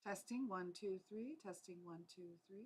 Testing 1 2 3. Testing 1 2 3.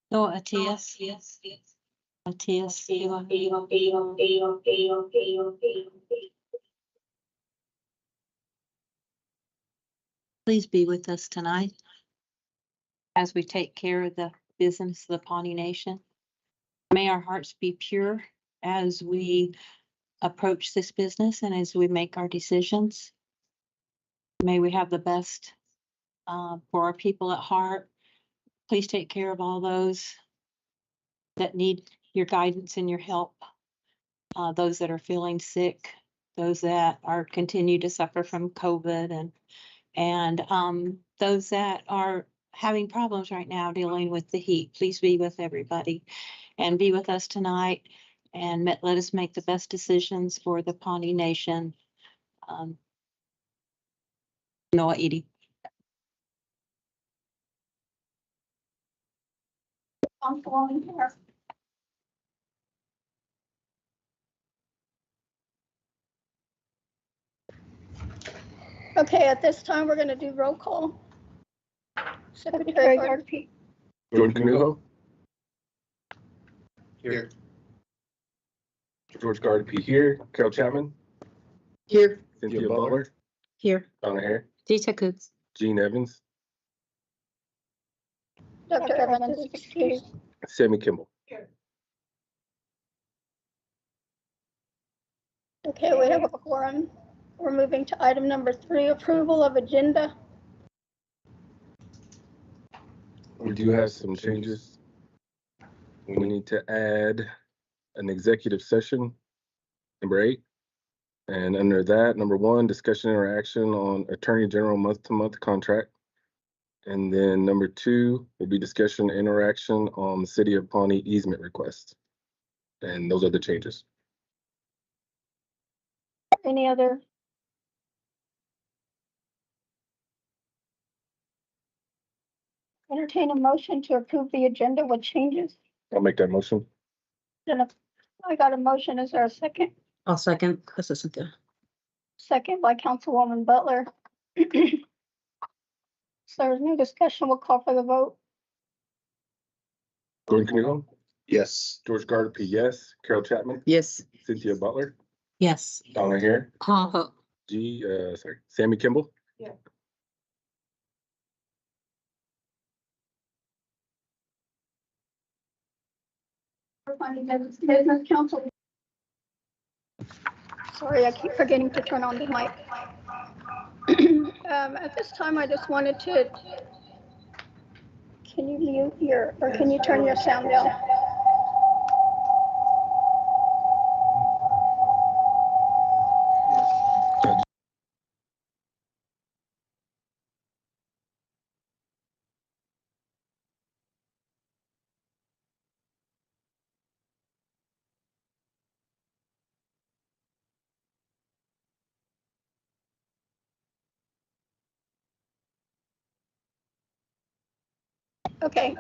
No, Atias. Atias. Please be with us tonight as we take care of the business of the Pawnee Nation. May our hearts be pure as we approach this business and as we make our decisions. May we have the best for our people at heart. Please take care of all those that need your guidance and your help. Those that are feeling sick, those that are continue to suffer from COVID, and those that are having problems right now dealing with the heat. Please be with everybody and be with us tonight, and let us make the best decisions for the Pawnee Nation. Noah Edie. Okay, at this time, we're going to do roll call. Secretary Garpy. Jordan Canuho. Here. George Garpy here. Carol Chapman. Here. Cynthia Butler. Here. Donna Hare. Dita Coots. Gene Evans. Dr. Evans is excused. Sammy Kimball. Here. Okay, we have a quorum. We're moving to item number 3, approval of agenda. We do have some changes. We need to add an executive session, number 8. And under that, number 1, discussion or action on Attorney General month-to-month contract. And then number 2 will be discussion and interaction on the City of Pawnee easement request. And those are the changes. Any other? Entertain a motion to approve the agenda with changes. I'll make that motion. Then I got a motion. Is there a second? I'll second. This is Cynthia. Second by Councilwoman Butler. So there's no discussion. We'll call for the vote. Jordan Canuho. Yes. George Garpy, yes. Carol Chapman. Yes. Cynthia Butler. Yes. Donna Hare. Uh-huh. Sammy Kimball. Yeah. Business Council. Sorry, I keep forgetting to turn on the mic. At this time, I just wanted to, can you mute your, or can you turn your sound down? Okay.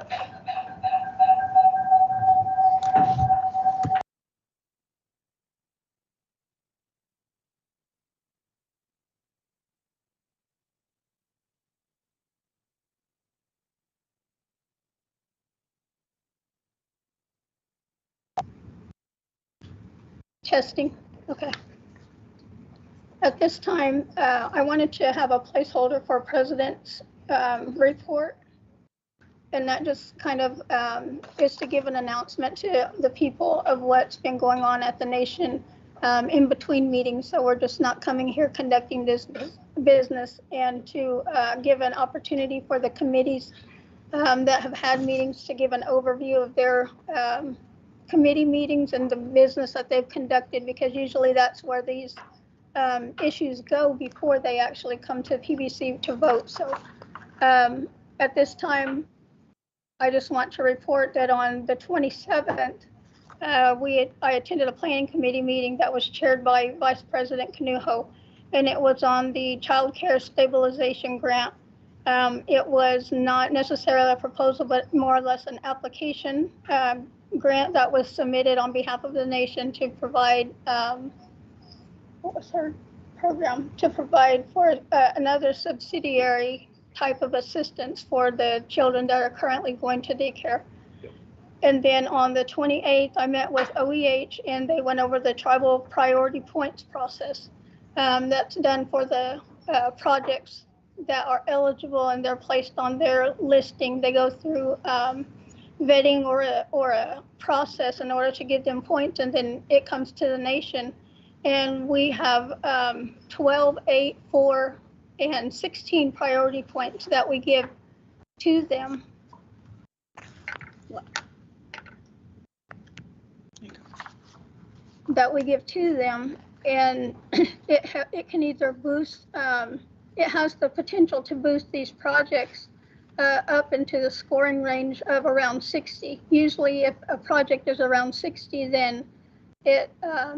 Testing. Okay. At this time, I wanted to have a placeholder for President's report. And that just kind of is to give an announcement to the people of what's been going on at the nation in between meetings. So we're just not coming here conducting this business, and to give an opportunity for the committees that have had meetings to give an overview of their committee meetings and the business that they've conducted, because usually that's where these issues go before they actually come to PBC to vote. So at this time, I just want to report that on the 27th, I attended a planning committee meeting that was chaired by Vice President Canuho, and it was on the Child Care Stabilization Grant. It was not necessarily a proposal, but more or less an application grant that was submitted on behalf of the nation to provide, what was her program? To provide for another subsidiary type of assistance for the children that are currently going to daycare. And then on the 28th, I met with OEH and they went over the tribal priority points process. That's done for the projects that are eligible and they're placed on their listing. They go through vetting or a process in order to give them points, and then it comes to the nation. And we have 12, 8, 4, and 16 priority points that we give to them. And it can either boost, it has the potential to boost these projects up into the scoring range of around 60. Usually if a project is around 60, then it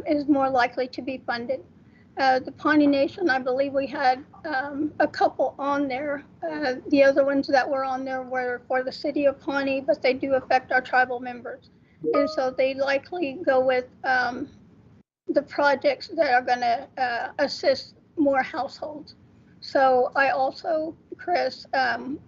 is more likely to be funded. The Pawnee Nation, I believe we had a couple on there. The other ones that were on there were for the city of Pawnee, but they do affect our tribal members. And so they likely go with the projects that are going to assist more households. So I also, Chris,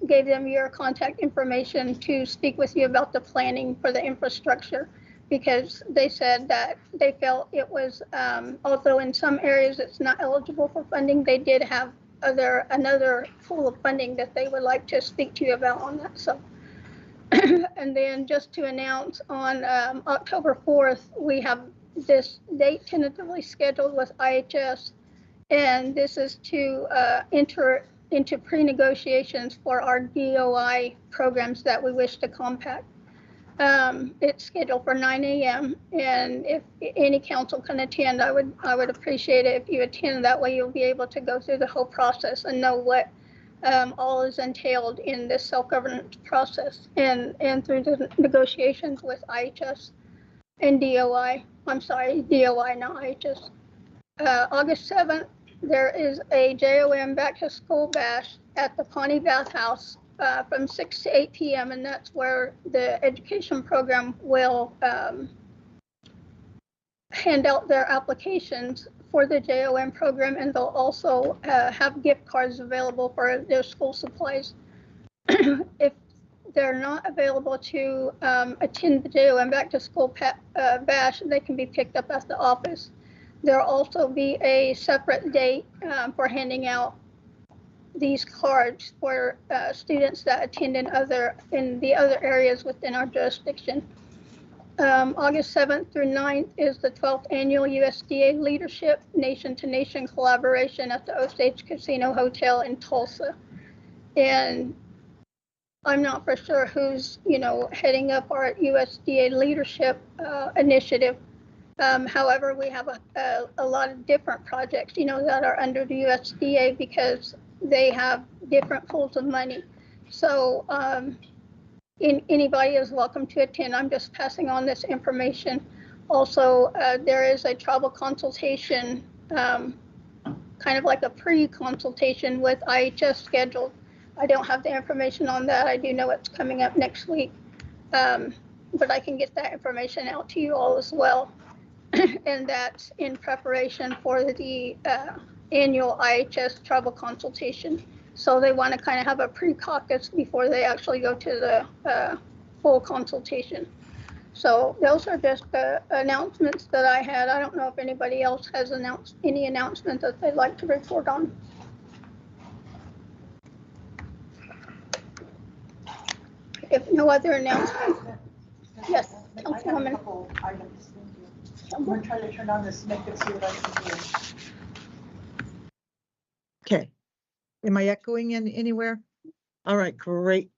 gave them your contact information to speak with you about the planning for the infrastructure, because they said that they felt it was, although in some areas it's not eligible for funding, they did have another pool of funding that they would like to speak to you about on that. So, and then just to announce on October 4th, we have this date tentatively scheduled with IHS, and this is to enter into pre-negotiations for our DOI programs that we wish to compact. It's scheduled for 9 a.m. and if any council can attend, I would appreciate it if you attend. That way you'll be able to go through the whole process and know what all is entailed in this self-governance process and through the negotiations with IHS and DOI. I'm sorry, DOI, not IHS. August 7th, there is a JOM back to school bash at the Pawnee Bathhouse from 6 to 8 p.m. and that's where the education program will hand out their applications for the JOM program, and they'll also have gift cards available for their school supplies. If they're not available to attend the JOM back to school bash, they can be picked up at the office. There'll also be a separate date for handing out these cards for students that attend in the other areas within our jurisdiction. August 7th through 9th is the 12th annual USDA Leadership Nation to Nation collaboration at the Osage Casino Hotel in Tulsa. And I'm not for sure who's, heading up our USDA leadership initiative. However, we have a lot of different projects, that are under the USDA because they have different pools of money. So anybody is welcome to attend. I'm just passing on this information. Also, there is a tribal consultation, kind of like a pre-consultation with IHS scheduled. I don't have the information on that. I do know it's coming up next week, but I can get that information out to you all as well. And that's in preparation for the annual IHS tribal consultation. So they want to kind of have a pre-caucus before they actually go to the full consultation. So those are just the announcements that I had. I don't know if anybody else has announced any announcement that they'd like to report on. If no other announcements, yes, Councilwoman. I'm going to try to turn on this mic and see what I can hear. Okay. Am I echoing in anywhere? All right, great.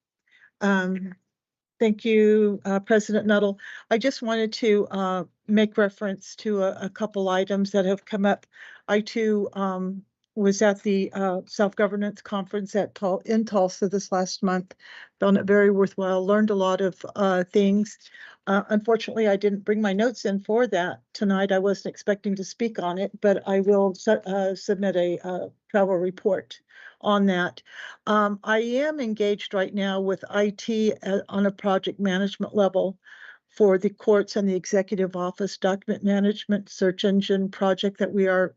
Thank you, President Nuttall. I just wanted to make reference to a couple items that have come up. I too was at the self-governance conference in Tulsa this last month. Found it very worthwhile, learned a lot of things. Unfortunately, I didn't bring my notes in for that tonight. I wasn't expecting to speak on it, but I will submit a travel report on that. I am engaged right now with IT on a project management level for the courts and the executive office document management search engine project that we are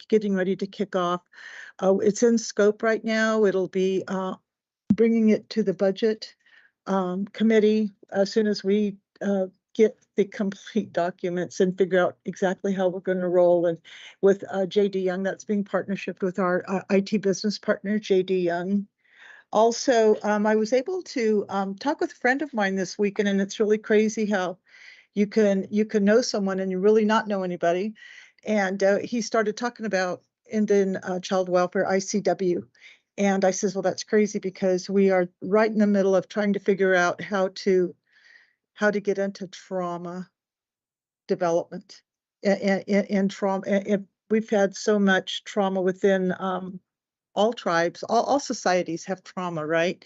getting ready to kick off. It's in scope right now. It'll be bringing it to the budget committee as soon as we get the complete documents and figure out exactly how we're going to roll. And with JD Young, that's being partnership with our IT business partner, JD Young. Also, I was able to talk with a friend of mine this weekend, and it's really crazy how you can know someone and you really not know anybody. And he started talking about Indian child welfare, ICW. And I says, well, that's crazy because we are right in the middle of trying to figure out how to get into trauma development and trauma. And we've had so much trauma within all tribes, all societies have trauma, right?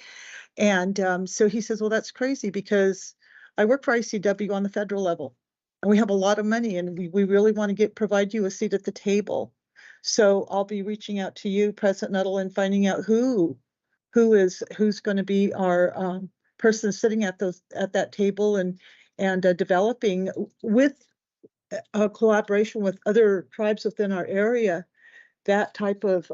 And so he says, well, that's crazy because I work for ICW on the federal level and we have a lot of money and we really want to provide you a seat at the table. So I'll be reaching out to you, President Nuttall, and finding out who's going to be our person sitting at that table and developing with a collaboration with other tribes within our area, that type of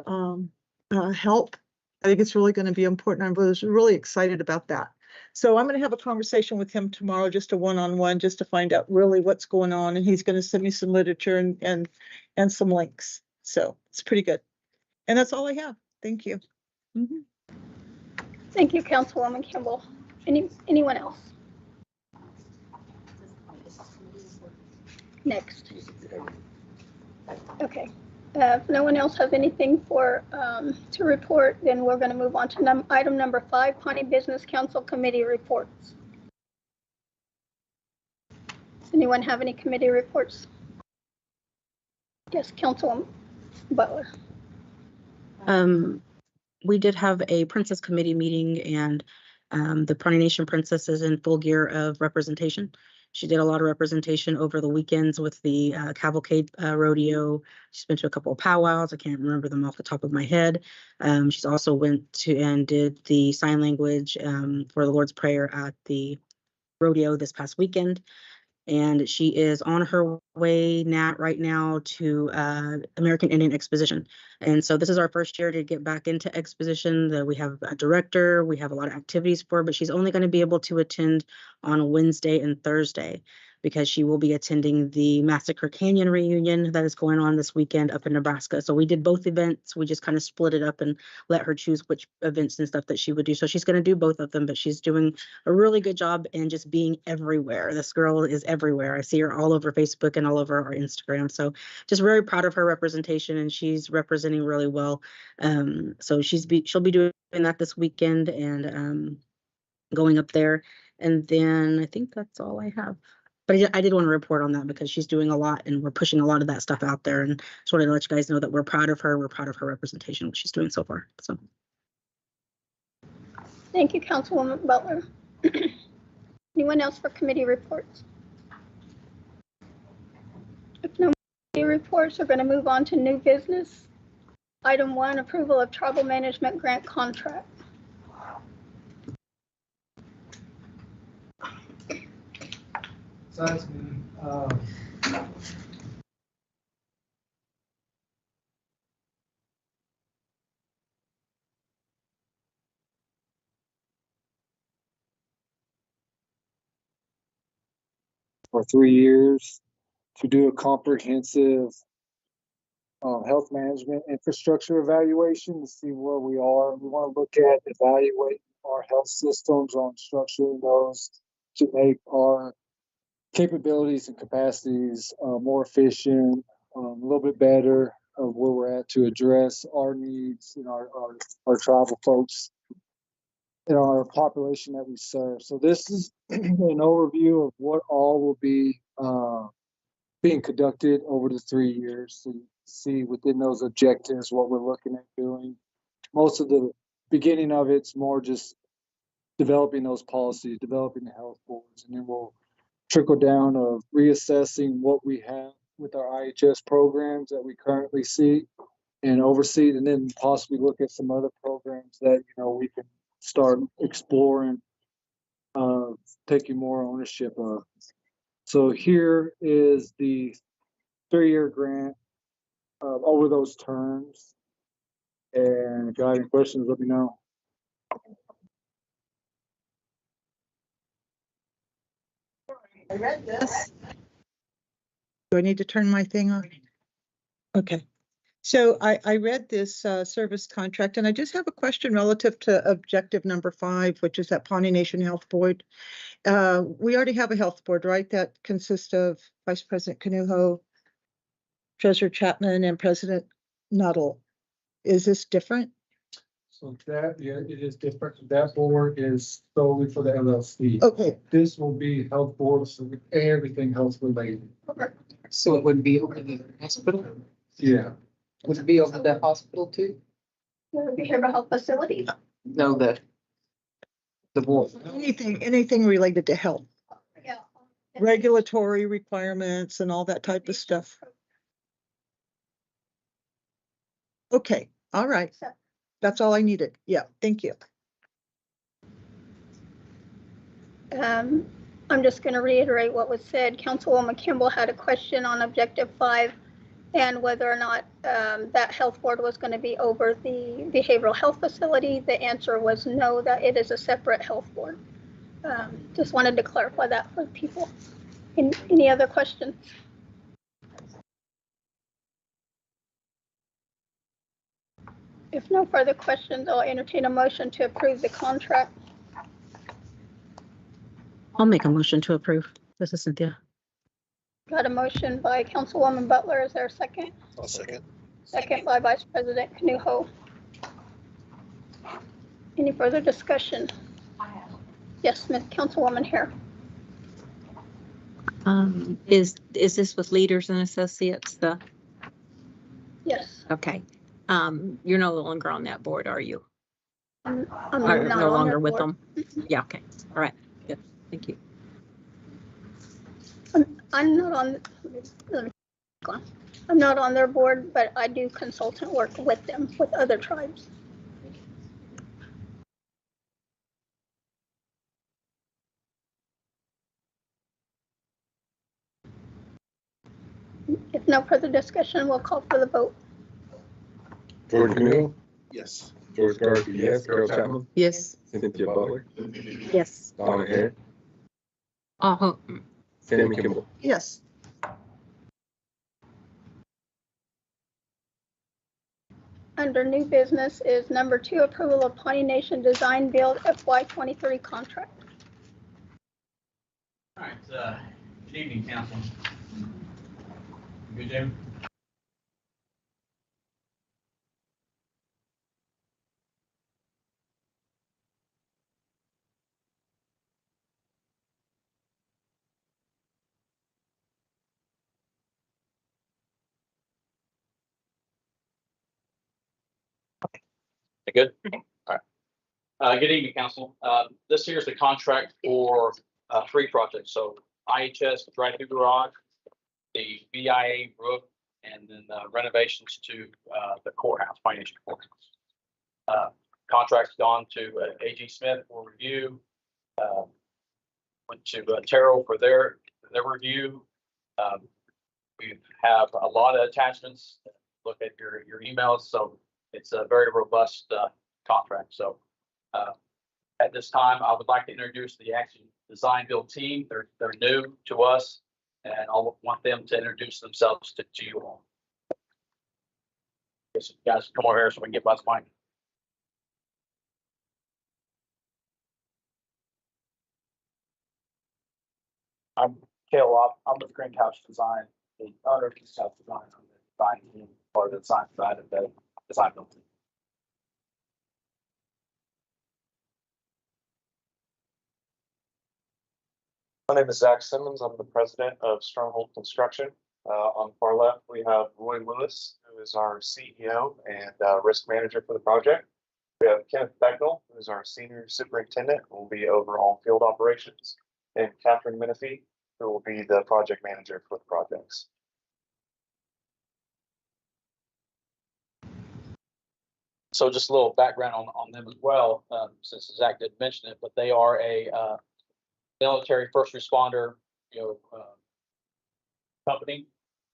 help. I think it's really going to be important. I was really excited about that. So I'm going to have a conversation with him tomorrow, just a one-on-one, just to find out really what's going on. And he's going to send me some literature and some links. So it's pretty good. And that's all I have. Thank you. Mm-hmm. Thank you, Councilwoman Kimball. Anyone else? Next. Okay. If no one else has anything to report, then we're going to move on to item number 5, Pawnee Business Council Committee reports. Does anyone have any committee reports? Yes, Councilwoman Butler. We did have a Princess Committee meeting, and the Pawnee Nation Princess is in full gear of representation. She did a lot of representation over the weekends with the Cavalcade Rodeo. She's been to a couple of powwows. I can't remember them off the top of my head. She's also went to and did the sign language for the Lord's Prayer at the rodeo this past weekend. And she is on her way right now to American Indian Exposition. And so this is our first year to get back into Exposition. We have a director, we have a lot of activities for her, but she's only going to be able to attend on Wednesday and Thursday because she will be attending the Massacre Canyon reunion that is going on this weekend up in Nebraska. So we did both events. We just kind of split it up and let her choose which events and stuff that she would do. So she's going to do both of them, but she's doing a really good job and just being everywhere. This girl is everywhere. I see her all over Facebook and all over our Instagram. So just very proud of her representation, and she's representing really well. So she'll be doing that this weekend and going up there. And then I think that's all I have. But I did want to report on that because she's doing a lot and we're pushing a lot of that stuff out there, and just wanted to let you guys know that we're proud of her. We're proud of her representation, what she's doing so far. So thank you, Councilwoman Butler. Anyone else for committee reports? If no committee reports, we're going to move on to new business. Item 1, approval of tribal management grant contract. So that's me. For 3 years to do a comprehensive health management infrastructure evaluation to see where we are. We want to look at evaluating our health systems on structuring those to make our capabilities and capacities more efficient, a little bit better of where we're at to address our needs and our tribal folks and our population that we serve. So this is an overview of what all will be being conducted over the 3 years. So you see within those objectives what we're looking at doing. Most of the beginning of it's more just developing those policies, developing the health boards, and then we'll trickle down of reassessing what we have with our IHS programs that we currently see and oversee, and then possibly look at some other programs that we can start exploring, taking more ownership of. So here is the 3-year grant over those terms. And if you have any questions, let me know. I read this. Do I need to turn my thing on? Okay. So I read this service contract, and I just have a question relative to objective number 5, which is that Pawnee Nation Health Board. We already have a health board, right? That consists of Vice President Canuho, Treasurer Chapman, and President Nuttall. Is this different? So that, yeah, it is different. That board is solely for the LLC. Okay, This will be health board, so everything health related. So it would be over the hospital? Yeah. Would it be over the hospital too? The behavioral health facilities. No, the board. anything related to health, Yeah. regulatory requirements and all that type of stuff. Okay, all right. That's all I needed. Yeah, thank you. I'm just going to reiterate what was said. Councilwoman Kimball had a question on objective 5 and whether or not that health board was going to be over the behavioral health facility. The answer was no, that it is a separate health board. Just wanted to clarify that for people. Any other questions? If no further questions, I'll entertain a motion to approve the contract. I'll make a motion to approve. This is Cynthia. Got a motion by Councilwoman Butler. Is there a second? I'll second. Second by Vice President Canuho. Any further discussion? Yes, Ms. Councilwoman here. Is this with Leaders and Associates? Yes. Okay. You're no longer on that board, are you? I'm Or not no on longer their with board. them? Yeah, okay. All right. Good. Thank you. I'm not on, let me go on. I'm not on their board, but I do consultant work with them, with other tribes. If no further discussion, we'll call for the vote. George Canoe, Yes. George Garvey, yes. Carol Chapman, Yes. Cynthia Butler, Yes. Donna Hare, Sammy Kimball. Yes. Under new business is number 2, approval of Pawnee Nation Design Build FY23 contract. All right, good evening, council. Good, Jim? Good? All right. Good evening, council. This here is the contract for 3 projects. So IHS drive-through garage, the BIA roof, and then renovations to the courthouse, financial courthouse. Contract's gone to AG Smith for review. Went to Terrell for their review. We have a lot of attachments. Look at your emails. So it's a very robust contract. So at this time, I would like to introduce the Action Design Build team. They're new to us, and I want them to introduce themselves to you all. Yes, you guys come over here so we can get by the mic. I'm Cale Lop. I'm with Greenhouse Design, the owner of Greenhouse Design. I'm the design team, or the design side of the design build team. My name is Zach Simmons. I'm the president of Stronghold Construction. On the far left, we have Roy Lewis, who is our CEO and risk manager for the project. We have Kenneth Becknell, who is our senior superintendent, who will be over all field operations, and Catherine Menifee, who will be the project manager for the projects. So just a little background on them as well, since Zach did mention it, but they are a military first responder, company.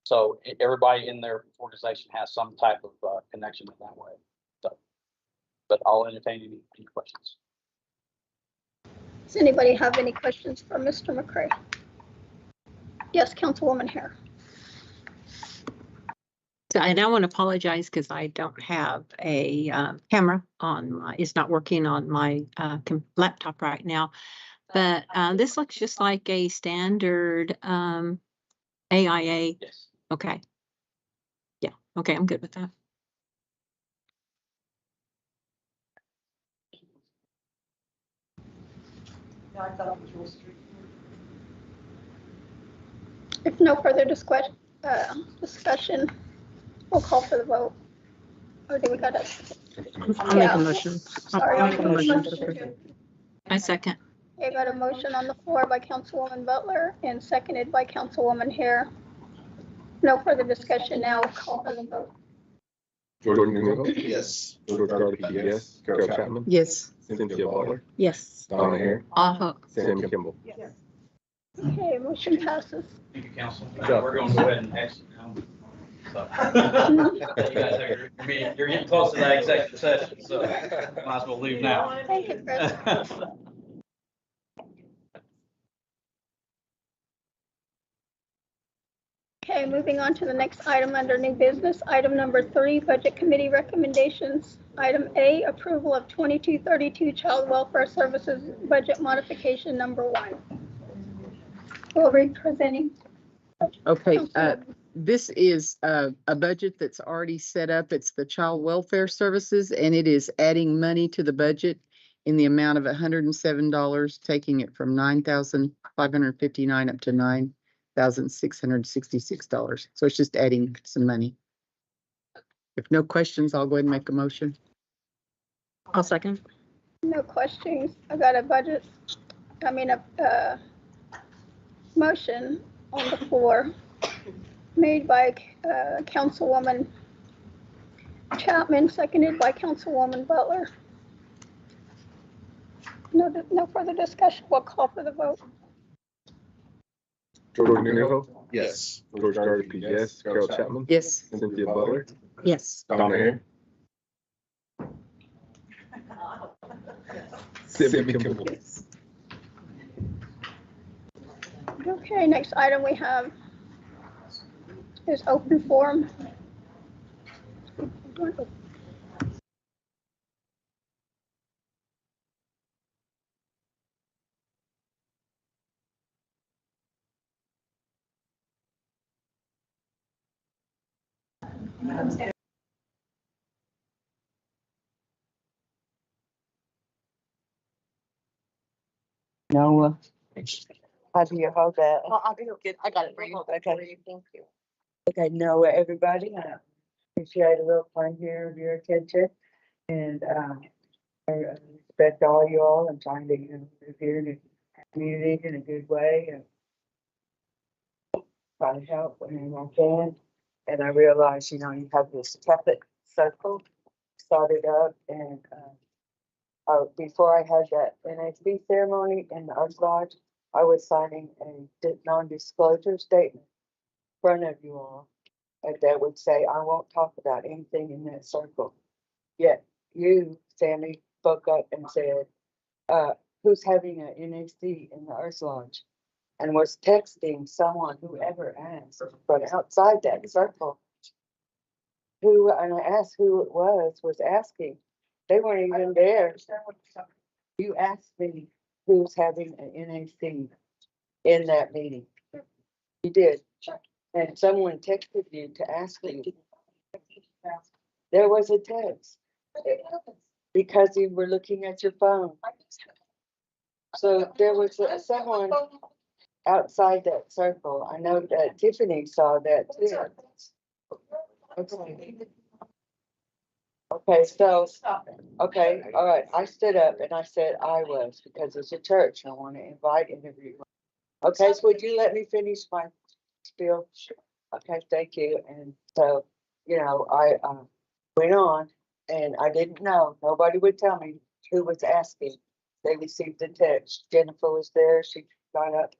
So everybody in their organization has some type of connection in that way. So, but I'll entertain any questions. Does anybody have any questions for Mr. McCray? Yes, Councilwoman Hare. So I now want to apologize because I don't have a camera on my, it's not working on my laptop right now. But this looks just like a standard AIA. Yes. Okay. Yeah. Okay. I'm good with that. Yeah, I thought it was real street. If no further discussion, we'll call for the vote. Or do we got to? I'll make Yeah. a motion. Sorry. I'll make a motion to approve. I second. I got a motion on the floor by Councilwoman Butler and seconded by Councilwoman Hare. No further discussion now. Call for the vote. Jordan Newell, Yes. George Garcia, yes. Carol Chapman, Yes. Cynthia Butler, Yes. Donna Hare, Sam Kimball. Okay, motion passes. Thank you, council. job. We're going to go ahead and exit now. So, you guys you're getting close to that executive session, so might as well leave now. Thank you, Chris. Okay, moving on to the next item under new business. Item number 3, Budget Committee recommendations. Item A, approval of 2232 Child Welfare Services Budget Modification number 1. Will be presenting. Okay, this is a budget that's already set up. It's the Child Welfare Services, and it is adding money to the budget in the amount of $107, taking it from $9,559 up to $9,666. So it's just adding some money. If no questions, I'll go ahead and make a motion. I'll second. No questions. I got a motion on the floor made by Councilwoman Chapman, seconded by Councilwoman Butler. No further discussion. We'll call for the vote. Jordan Newell, Yes. George Garcia, yes. Carol Chapman, Yes. Cynthia Butler, Yes. Donna Hare, Sam Kimball. Okay, next item we have is open forum. No. How do you hold that? I'll be okay. I got it for you. Okay. Thank you. Okay, Noah, everybody, I appreciate a little time here of your attention. And I respect all you all and trying to, move here in the community in a good way and try to help whenever I can. And I realize, you have this Catholic circle started up and before I had that NHB ceremony in the Arts Lodge, I was signing a non-disclosure statement in front of you all. And that would say, I won't talk about anything in that circle. Yet you, Sammy, spoke up and said, who's having an NHC in the Arts Lodge? And was texting someone, whoever asked, from outside that circle. And I asked who it was asking. They weren't even there. You asked me who's having an NAC in that meeting. You did. And someone texted you to ask you. There was a text. Because you were looking at your phone. So there was someone outside that circle. I know that Tiffany saw that too. Okay, so, okay, all right, I stood up and I said I was, because it's a church, I want to invite everyone. Okay, so would you let me finish my spiel? Okay, thank you, and so, I went on, and I didn't know, nobody would tell me who was asking. They received a text, Jennifer was there, she got up.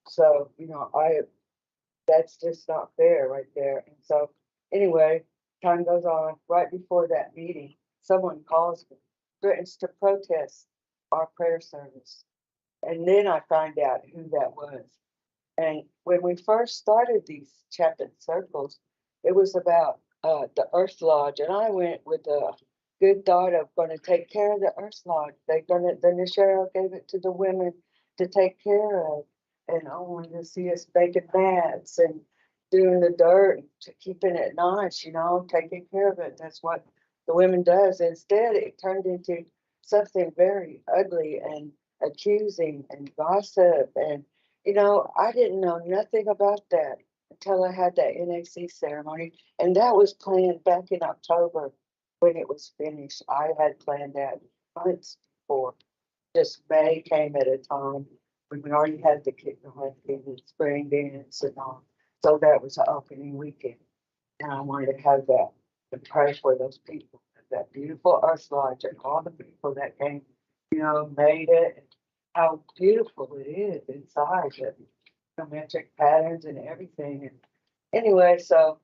So, that's just not fair right there, and so, anyway, time goes on, right before that meeting, someone calls me, threatens to protest our prayer service. And then I find out who that was. And when we first started these Chapin circles, it was about the Earth Lodge, and I went with a good thought of going to take care of the Earth Lodge. Then the sheriff gave it to the women to take care of, and I wanted to see us making mats and doing the dirt, to keeping it nice, you know, taking care of it. That's what the women does. Instead, it turned into something very ugly and accusing and gossip, and you know, I didn't know nothing about that until I had that NAC ceremony, and that was planned back in October when it was finished. I had planned that months before. Just May came at a time when we already had the spring dance and all. So that was the opening weekend, and I wanted to have that and pray for those people, that beautiful Earth Lodge, and all the people that came, you know, made it. And how beautiful it is inside, the geometric patterns and everything. And anyway, so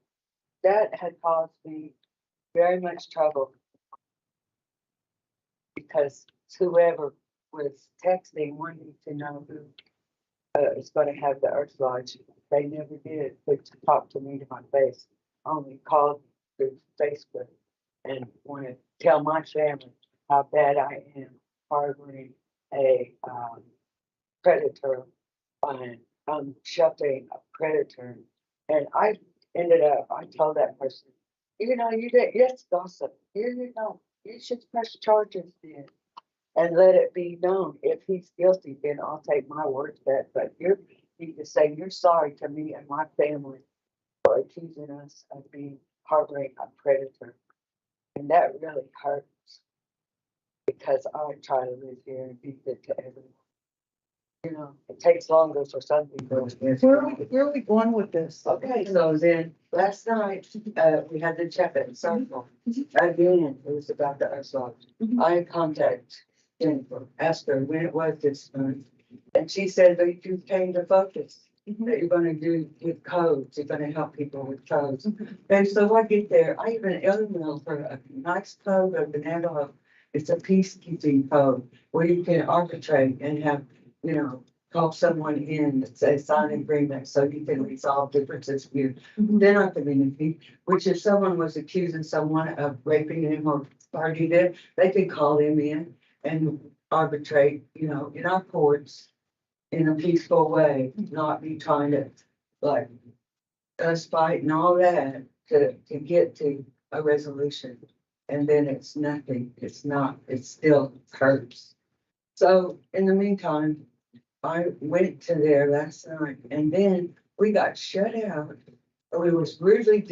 that had caused me very much trouble because whoever was texting wanting to know who is going to have the Earth Lodge, they never did but to talk to me to my face, only called through Facebook and want to tell my family how bad I am harboring a predator and sheltering a predator. And I told that person, you know, you did, yes, gossip. You know, you should press charges then and let it be known. If he's guilty, then I'll take my word for that. But you need to say you're sorry to me and my family for accusing us of being harboring a predator. And that really hurts because I try to live here and be good to everyone. You know, it takes longer for some people. Where are we going with this? Okay, so then last night, we had the Chapin circle. Again, it was about the Earth Lodge. I contacted Jennifer, asked her when it was this month. And she said that you came to focus, that you're gonna do with codes, you're gonna help people with codes. And so I get there, I even emailed her a nice code of the Navajo. It's a peacekeeping code where you can arbitrate and have, you know, call someone in that says sign an agreement so you can resolve differences within our community, which if someone was accusing someone of raping them or party them, they could call them in and arbitrate, you know, in our courts in a peaceful way, not be trying to like us fight and all that to get to a resolution. And then it's nothing, it's not, it still hurts. So in the meantime, I went to there last night and then we got shut out. We was rudely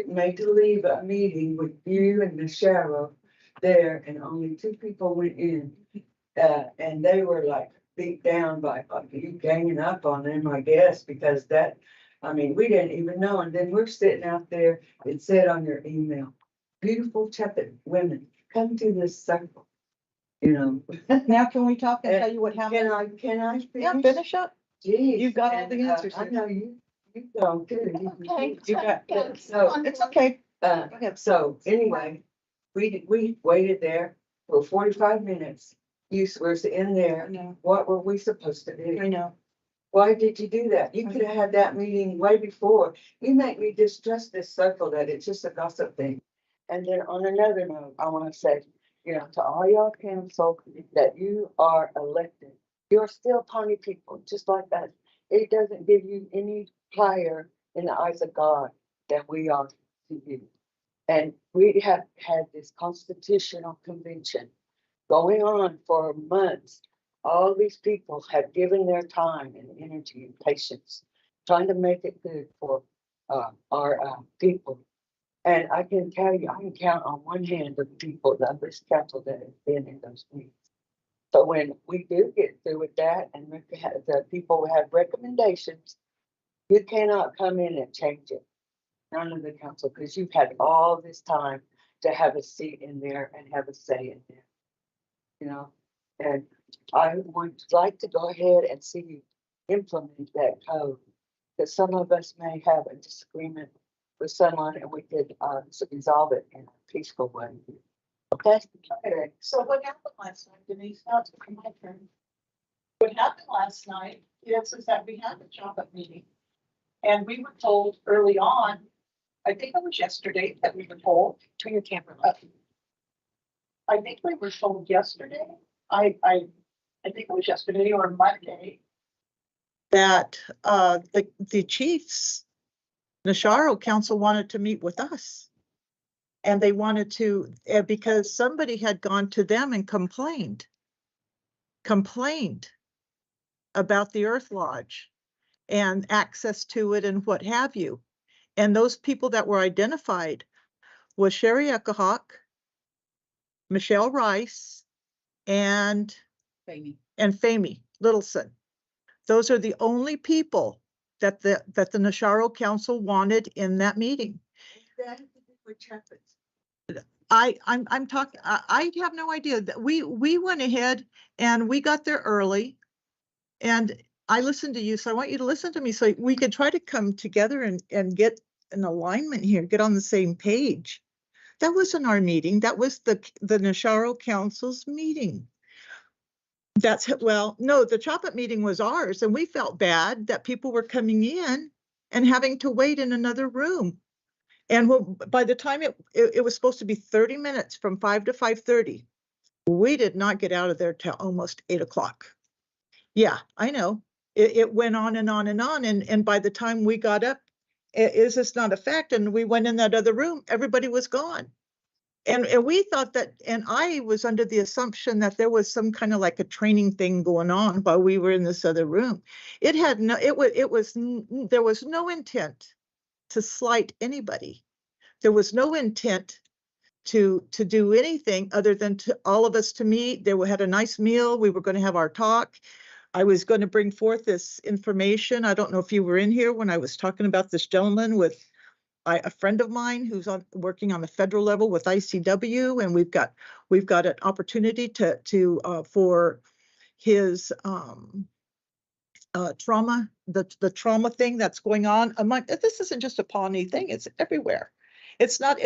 made to leave a meeting with you and the sheriff there, and only 2 people went in. And they were like beat down by you ganging up on them, I guess, because that, I mean, we didn't even know. And then we're sitting out there, it said on your email, beautiful Chapin women, come to this circle. You know. Now can we talk and tell you what happened? Can I finish? Yeah, finish up. Geez, You've got all the answers I here. know you don't too. Okay. You got, Yeah. So, it's okay. so anyway, we waited there for 45 minutes. You were in there. I know. What were we supposed to do? I know. Why did you do that? You could have had that meeting way before. You make me distrust this circle that it's just a gossip thing. And then on another note, I want to say, you know, to all y'all council that you are elected, you're still Pawnee people, just like that. It doesn't give you any higher in the eyes of God than we are to you. And we have had this constitutional convention going on for months. All these people have given their time and energy and patience trying to make it good for our people. And I can tell you, I can count on one hand the people, the this council that have been in those meetings. So when we do get through with that and the people have recommendations, you cannot come in and change it. None of the council, because you've had all this time to have a seat in there and have a say in there. You know, and I would like to go ahead and see you implement that code. Because some of us may have a disagreement with someone and we could resolve it in a peaceful way. Okay? So what happened last night, Denise? Not my turn. what happened last night is that we had a chop-up meeting. And we were told early on, I think it was yesterday that we were told. Turn your camera uh, on. I think we were told yesterday. I think it was yesterday or Monday. That the chiefs, Nasharo Council wanted to meet with us. And they wanted to, because somebody had gone to them and complained about the Earth Lodge and access to it and what have you. And those people that were identified was Sherry Eckahawk, Michelle Rice, and Famie Littleson. Those are the only people that the Nasharo Council wanted in that meeting. I'm talking, I have no idea that we went ahead and we got there early and I listened to you. So I want you to listen to me so we could try to come together and get an alignment here, get on the same page. That wasn't our meeting. That was the Nasharo Council's meeting. That's, well, no, the chop-up meeting was ours and we felt bad that people were coming in and having to wait in another room. And by the time it was supposed to be 30 minutes from 5 to 5:30, we did not get out of there till almost 8 o'clock. Yeah, I know. It went on and on and on. And by the time we got up, is this not a fact? And we went in that other room, everybody was gone. And we thought that, and I was under the assumption that there was some kind of like a training thing going on while we were in this other room. It had no, there was no intent to slight anybody. There was no intent to do anything other than to all of us to meet. We had a nice meal. We were going to have our talk. I was going to bring forth this information. I don't know if you were in here when I was talking about this gentleman with a friend of mine who's working on the federal level with ICW, and we've got an opportunity for his trauma, the trauma thing that's going on among. This isn't just a Pawnee thing; it's everywhere. It's not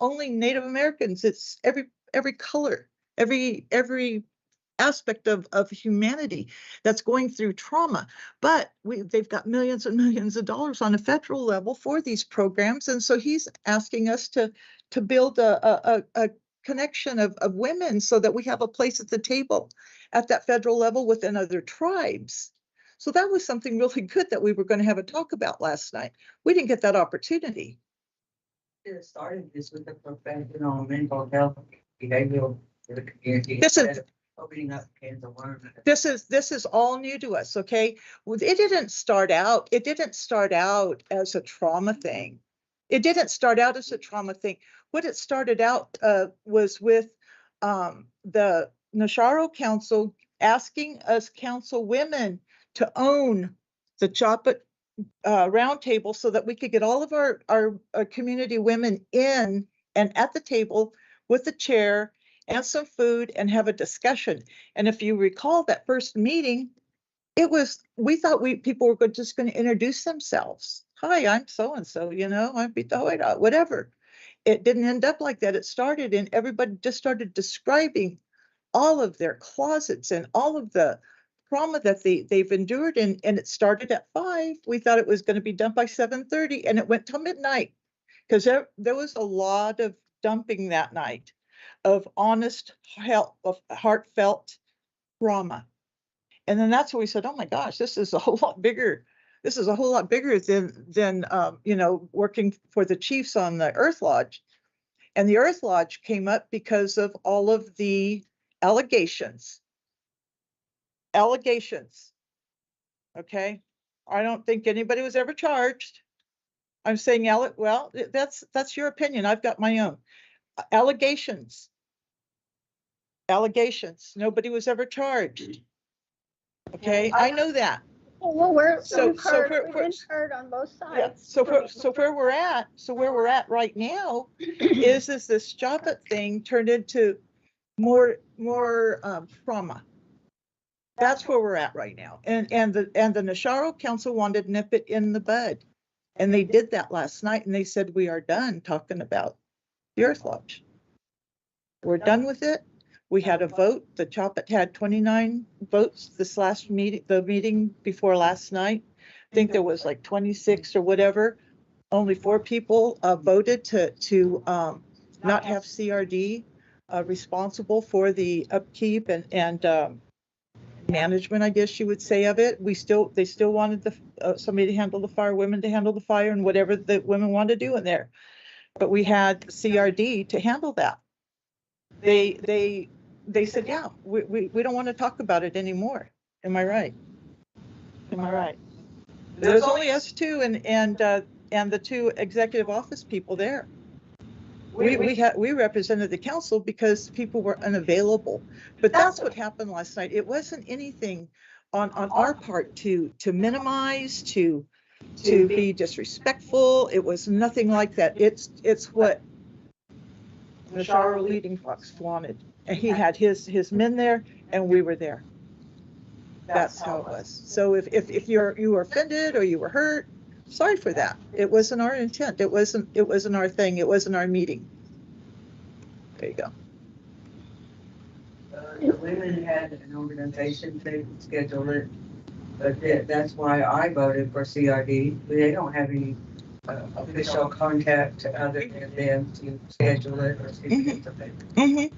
only Native Americans. It's every color, every aspect of humanity that's going through trauma. But they've got millions and millions of dollars on a federal level for these programs, and so he's asking us to build a connection of women so that we have a place at the table at that federal level within other tribes. So that was something really good that we were going to have a talk about last night. We didn't get that opportunity. It started this with the professional mental health behavioral for the community. This is opening up cans of worms. This is all new to us, okay? Well, it didn't start out as a trauma thing. It didn't start out as a trauma thing. What it started out was with the Nasharo Council asking us council women to own the Choppa roundtable so that we could get all of our community women in and at the table with a chair and some food and have a discussion. And if you recall that first meeting, we thought people were just going to introduce themselves. Hi, I'm so-and-so, I'm whatever. It didn't end up like that. It started and everybody just started describing all of their closets and all of the trauma that they've endured. And it started at 5. We thought it was going to be done by 7:30 and it went till midnight because there was a lot of dumping that night of honest, heartfelt trauma. And then that's when we said, oh my gosh, this is a whole lot bigger. This is a whole lot bigger than working for the chiefs on the Earth Lodge. And the Earth Lodge came up because of all of the allegations. Okay. I don't think anybody was ever charged. I'm saying, well, that's your opinion. I've got my own. Allegations. Nobody was ever charged. Okay, I know that. Well, we've been heard on both sides. Yeah. So where we're at right now is this Choppa thing turned into more trauma. That's where we're at right now. And the Nasharo Council wanted to nip it in the bud. And they did that last night and they said, we are done talking about the Earth Lodge. We're done with it. We had a vote. The Choppet had 29 votes this last meeting, the meeting before last night. I think there was like 26 or whatever. Only 4 people voted to not have CRD responsible for the upkeep and management, I guess you would say, of it. They still wanted somebody to handle the fire, women to handle the fire, and whatever the women wanted to do in there. But we had CRD to handle that. They said, yeah, we don't want to talk about it anymore. Am I right? Am I right? There's only us two and the 2 executive office people there. We represented the council because people were unavailable. But that's what happened last night. It wasn't anything on our part to minimize, to be disrespectful. It was nothing like that. It's what the Shara leading Fox wanted. And he had his men there and we were there. That's how it was. So if you were offended or you were hurt, sorry for that. It wasn't our intent. It wasn't our thing. It wasn't our meeting. There you go. The women had an organization, they scheduled it, but that's why I voted for CRD. They don't have any official contact other than them to schedule it or schedule something.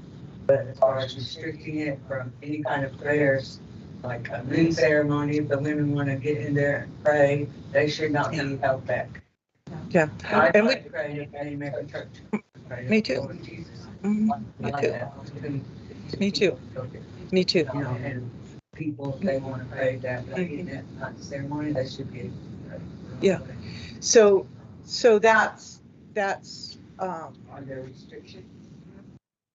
But as far as restricting it from any kind of prayers, like a moon ceremony, if the women want to get in there and pray, they should not be held back. Yeah. I And we pray in the American church. Me too. Me too. Me too. Me too. You know, and people, they want to pray that way, and that's not the ceremony, they should be. Yeah. So that's Are there restrictions?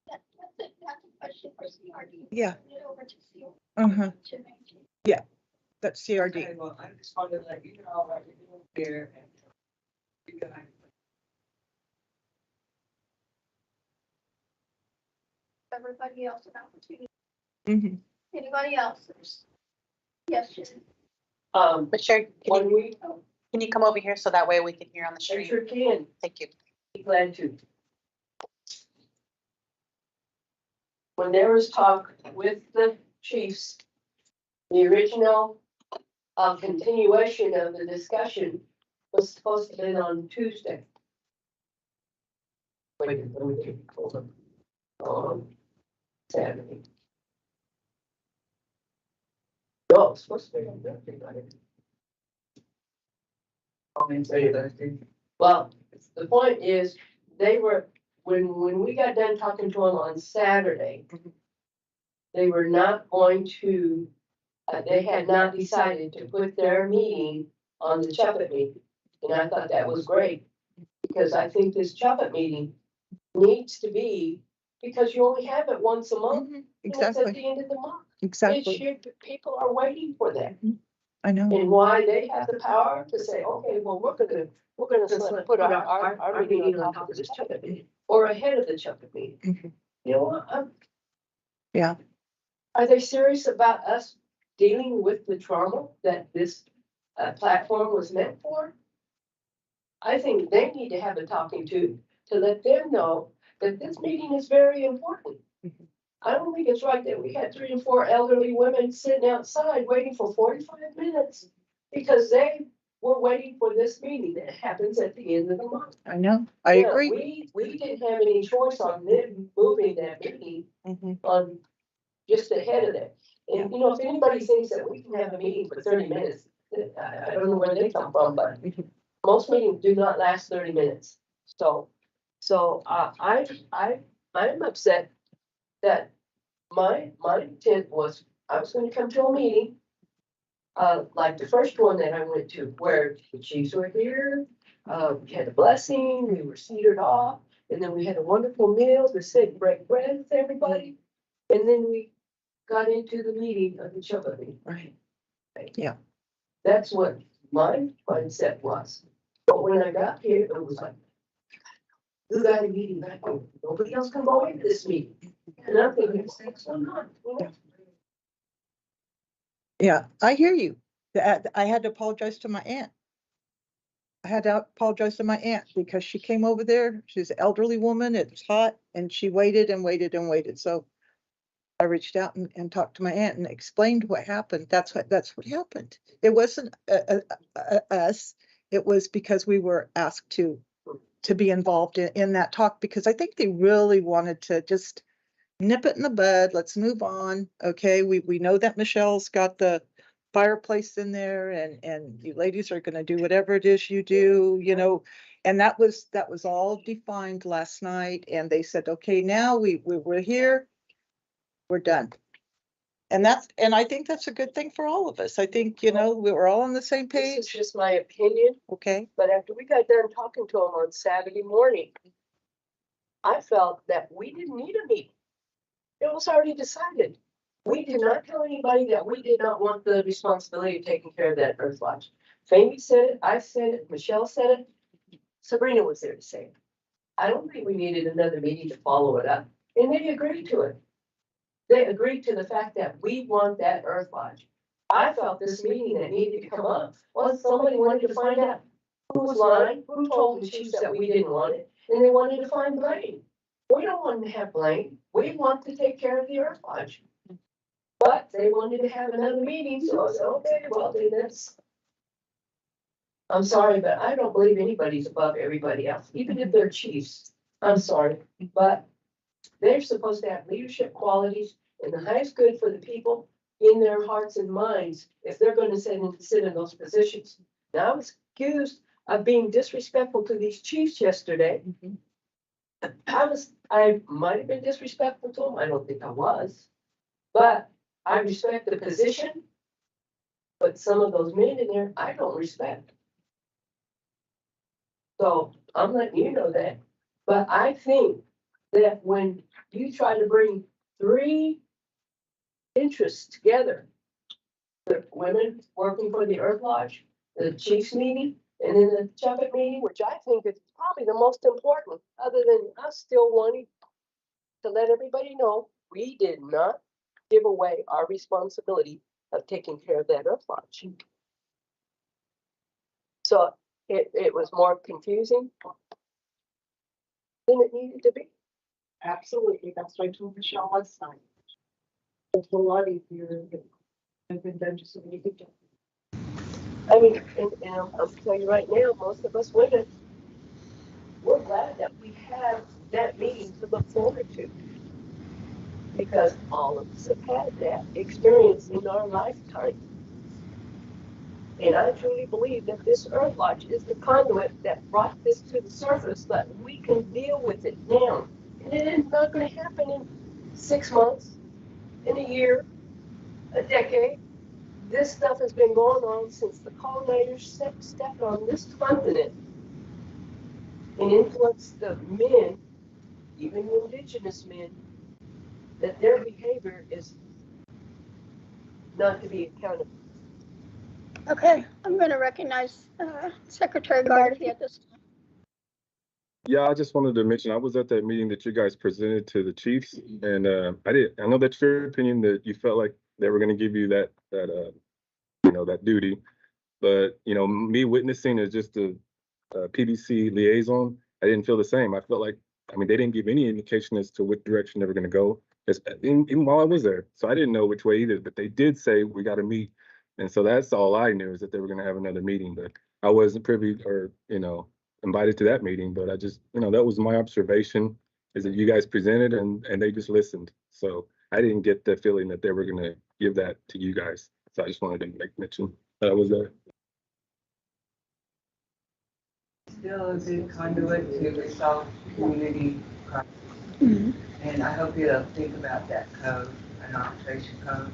That's a question for CRD. yeah. Turn it over to CRD. Uh-huh. To make it. Yeah. That's CRD. Okay, well, I just wanted to let you know what we're doing here. And you guys. Everybody else an opportunity. Mhm. Anybody else? Yes, Jen. But Sherry, can you come over here so that way we can hear on the I stream? sure can. Thank you. Be glad to. When there was talk with the chiefs, the original continuation of the discussion was supposed to be on Tuesday. Wait, let me get hold of on Saturday. No, it's supposed to be on Thursday night. Thursday. Well, the point is, they were, when we got done talking to them on Saturday, they were not going to, they had not decided to put their meeting on the Chuppet meeting. And I thought that was great, because I think this Chuppet meeting needs to be, because you only have it once a month. And it's at Exactly. the end of the month. Exactly. People are waiting for that. I know. And why they have the power to say, okay, well, we're gonna put our meeting on top of this Chuppet meeting, or ahead of the Chuppet meeting. Mhm. You know what? Yeah. Are they serious about us dealing with the trauma that this platform was meant for? I think they need to have a talking to let them know that this meeting is very important. I don't think it's right that we had 3 and 4 elderly women sitting outside waiting for 45 minutes because they were waiting for this meeting that happens at the end of the month. I know. I Yeah, agree. We didn't have any choice on them moving that meeting on just ahead of that. And you know, if anybody thinks that we can have a meeting for 30 minutes, I don't know where they come from, but most meetings do not last 30 minutes. So I'm upset that my intent was, I was gonna come to a meeting, like the first one that I went to, where the chiefs were here, we had a blessing, we were seated off, and then we had a wonderful meal to sit and break bread with everybody. And then we got into the meeting of the Chuppet meeting. Right. Yeah. That's what my mindset was. But when I got here, it was like, we got a meeting back home. Nobody else can go into this meeting. And I'm thinking, what's going on? Yeah, I hear you. I had to apologize to my aunt. I had to apologize to my aunt because she came over there. She's an elderly woman. It's hot and she waited and waited and waited. So I reached out and talked to my aunt and explained what happened. That's what happened. It wasn't us. It was because we were asked to be involved in that talk, because I think they really wanted to just nip it in the bud. Let's move on. Okay, we know that Michelle's got the fireplace in there, and you ladies are going to do whatever it is you do, you know. And that was all defined last night. And they said, okay, now we're here. We're done. And I think that's a good thing for all of us. I think, you know, we were all on the same This is page. just my opinion, Okay. but after we got done talking to them on Saturday morning, I felt that we didn't need a meeting. It was already decided. We did not tell anybody that we did not want the responsibility of taking care of that Earth Lodge. Famie said it, I said it, Michelle said it, Sabrina was there to say it. I don't think we needed another meeting to follow it up, and they agreed to it. They agreed to the fact that we want that Earth Lodge. I felt this meeting that needed to come up was somebody wanted to find out who was lying, who told the chiefs that we didn't want it, and they wanted to find blame. We don't want to have blame. We want to take care of the Earth Lodge. But they wanted to have another meeting, so I said, okay, well, then that's. I'm sorry, but I don't believe anybody's above everybody else, even if they're chiefs. I'm sorry, but they're supposed to have leadership qualities and the highest good for the people in their hearts and minds if they're going to sit in those positions. Now, I was accused of being disrespectful to these chiefs yesterday. I might have been disrespectful to them. I don't think I was, but I respect the position. But some of those men in there, I don't respect. So I'm letting you know that. But I think that when you try to bring three interests together, the women working for the Earth Lodge, the chiefs meeting, and then the Chapel meeting, which I think is probably the most important, other than us still wanting to let everybody know we did not give away our responsibility of taking care of that Earth Lodge. So it was more confusing than it needed to be. Absolutely, that's what I told Michelle last night. It's a lot easier than just so many people. I mean, and I'll tell you right now, most of us women, we're glad that we have that meeting to look forward to. Because all of us have had that experience in our lifetime. And I truly believe that this Earth Lodge is the conduit that brought this to the surface, but we can deal with it now. And it is not going to happen in 6 months, in a year, a decade. This stuff has been going on since the colonizers stepped on this continent and influenced the men, even the indigenous men, that their behavior is not to be accountable. Okay, I'm going to recognize Secretary Gardapi at this time. Yeah, I just wanted to mention, I was at that meeting that you guys presented to the chiefs, and I know that's your opinion that you felt like they were gonna give you that that duty. But, me witnessing as just a PBC liaison, I didn't feel the same. I felt like, they didn't give any indication as to which direction they were gonna go, even while I was there. So I didn't know which way either, but they did say we gotta meet. And so that's all I knew, is that they were gonna have another meeting, but I wasn't privy or, invited to that meeting. But I just, that was my observation, is that you guys presented and they just listened. So I didn't get the feeling that they were gonna give that to you guys. So I just wanted to make mention that I was there. Still a good conduit to resolve community crisis. And I hope you'll think about that code, an arbitration code,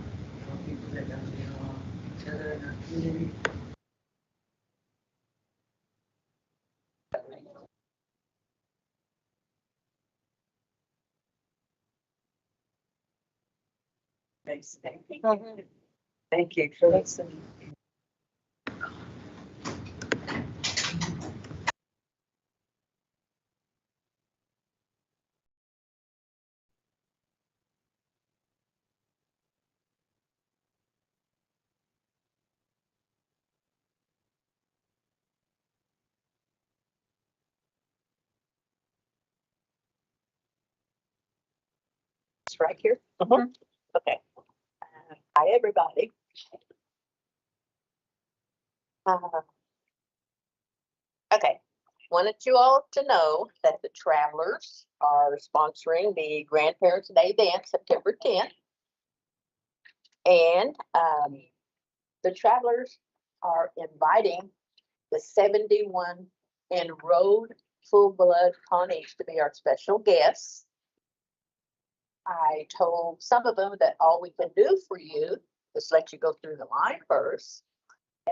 for people that don't get along with each other in our community. Thanks. Thank you for listening. It's right here. Okay. Hi, everybody. Okay, wanted you all to know that the Travelers are sponsoring the Grandparents' Day dance September 10th. And the Travelers are inviting the 71 enrolled full-blood Pawnees to be our special guests. I told some of them that all we can do for you is let you go through the line first.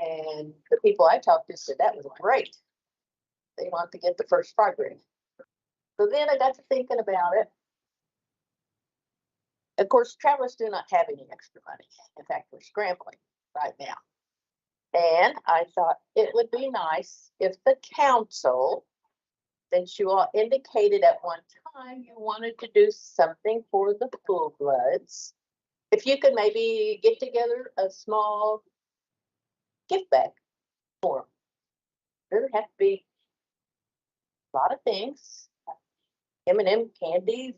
And the people I talked to said that was great. They want to get the first program. So then I got to thinking about it. Of course, Travelers do not have any extra money. In fact, we're scrambling right now. And I thought it would be nice if the council, since you all indicated at one time you wanted to do something for the full bloods, if you could maybe get together a small gift bag for them. There have to be a lot of things, M&M candies.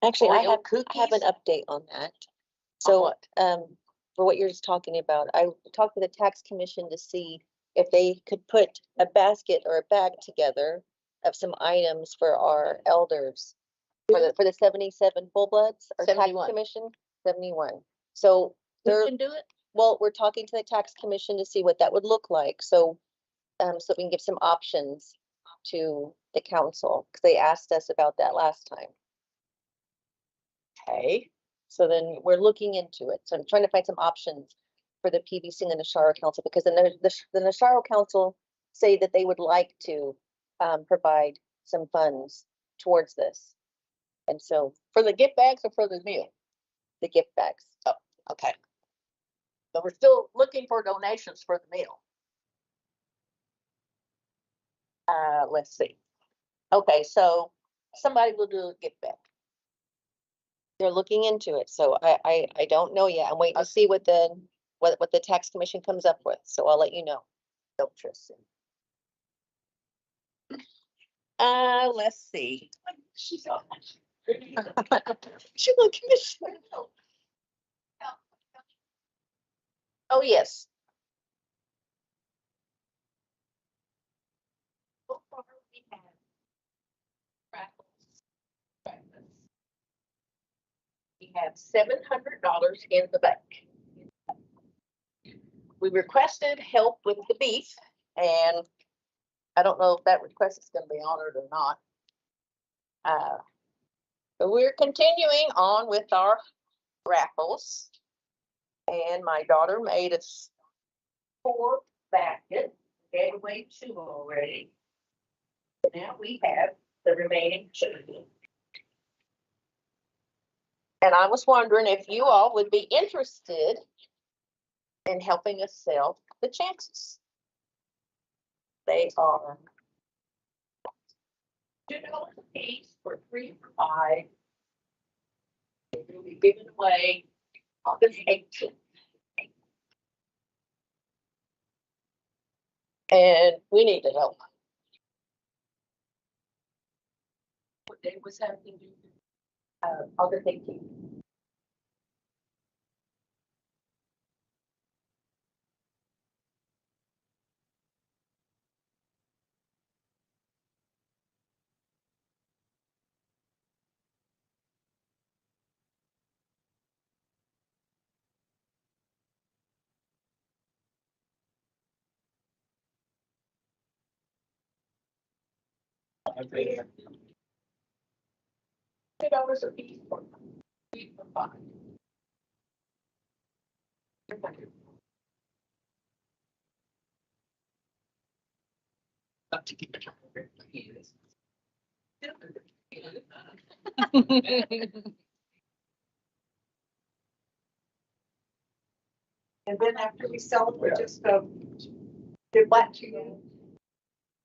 Actually, I Oreo have an cookies. update on that. On So, what? for what you're just talking about, I talked to the tax commission to see if they could put a basket or a bag together of some items for our elders for the 77 full bloods or tax 71. commission, 71. So Who they're, can do it? well, we're talking to the tax commission to see what that would look like. So, so we can give some options to the council, because they asked us about that last time. Okay. So then we're looking into it. So I'm trying to find some options for the PBC and the Nasharo Council, because the Nasharo Council say that they would like to provide some funds towards this. And so For the gift bags or for the meal? the gift bags. Oh, okay. But we're still looking for donations for the meal. Let's see. Okay, so somebody will do a gift bag. They're looking into it. So I don't know yet. I'm waiting to see what the tax commission comes up with. So I'll let you know. Don't trust him. Let's see. She's on. She look commissioner. Oh, yes. So far we have raffles. We have $700 in the bank. We requested help with the beef, and I don't know if that request is going to be honored or not. But we're continuing on with our raffles, and my daughter made us 4 baskets, gave away 2 already. Now we have the remaining 2. And I was wondering if you all would be interested in helping us sell the chances. They are $2 a piece for 3 for 5. They will be given away August 18th. And we need to help. What day was that? August 18th. $2 a piece for 3 for 5. Up to keep it. And then after we sell it, we just give back to you.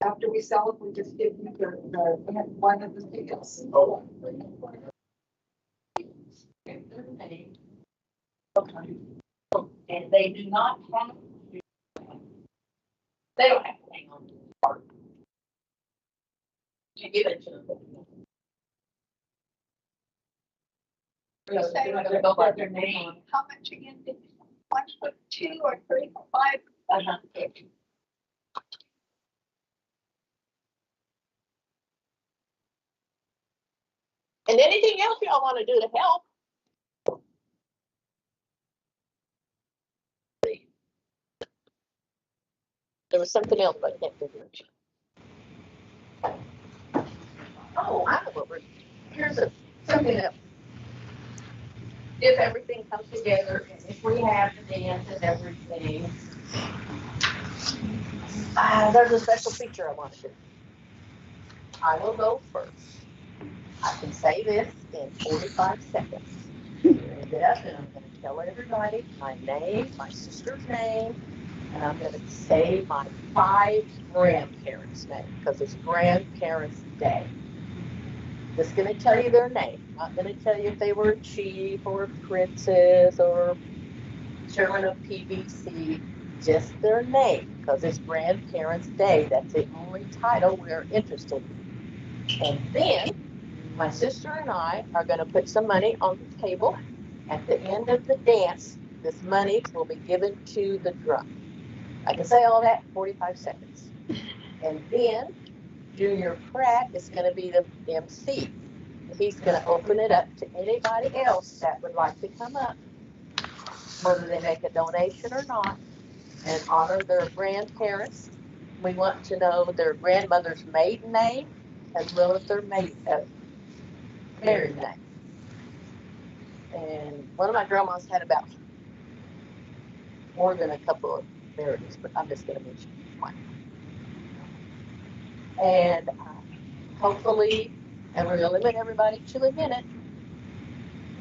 After we sell it, we just give you one of the tickets. Oh. Okay. And they do not have to, they don't have to hang on to the part. You give it to them. You say They're gonna go by their how much again did you, 1 for 2 or 3 for 5? And anything else y'all want to do to help? There was something else, but I can't think of it. Oh, I know what we're, here's something else. If everything comes together, and if we have the dance and everything, there's a special feature I want to do. I will go first. I can say this in 45 seconds. I'm gonna get up and I'm gonna tell everybody my name, my sister's name, and I'm gonna say my 5 grandparents' name, because it's Grandparents' Day. Just gonna tell you their name. Not gonna tell you if they were a chief or a princess or chairman of PBC. Just their name, because it's Grandparents' Day. That's the only title we're interested in. And then my sister and I are gonna put some money on the table. At the end of the dance, this money will be given to the drum. I can say all that in 45 seconds. And then Junior Pratt is going to be the MC. He's going to open it up to anybody else that would like to come up, whether they make a donation or not, and honor their grandparents. We want to know their grandmother's maiden name as well as their married name. And one of my grandmas had about more than a couple of marriages, but I'm just going to mention one. And hopefully, and we're going to limit everybody to a minute.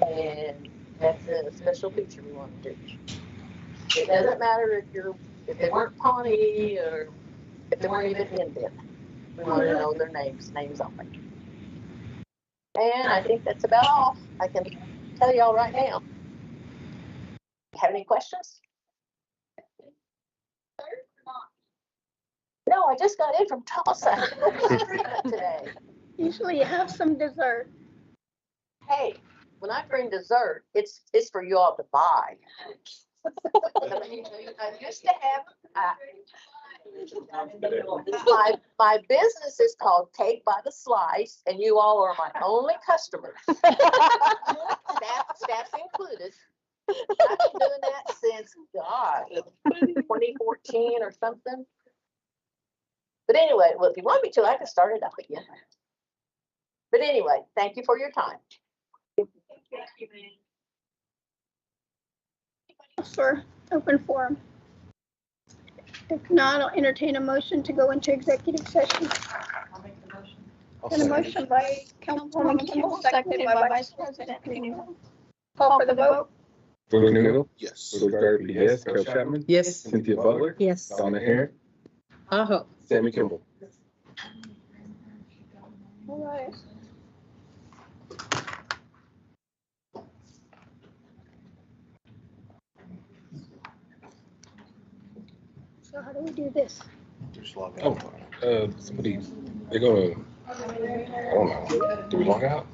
And that's a special feature we want to do. It doesn't matter if they weren't Pawnee or if they weren't even Indian. We want to know their names only. And I think that's about all I can tell y'all right now. Have any questions? No, I just got in from Tulsa today. Usually you have some dessert. Hey, when I bring dessert, it's for you all to buy. I used to have my business is called Cake by the Slice, and you all are my only customers. Staff's included. I've been doing that since, God, 2014 or something. But anyway, well, if you want me to, I can start it up again. But anyway, thank you for your time. For open forum. If not, I'll entertain a motion to go into executive session. I'll make the motion. And a motion by Councilwoman Kimball, seconded by Vice President Newell. Call for the vote. Brooke Newell? Yes. Brooke Darby, yes. Carol Chapman? Yes. Cynthia Butler? Yes. Donna Hare? Uh-huh. Sammy Kimball? All right. So how do we do this? Oh, somebody, they're gonna, I don't know, do we log out?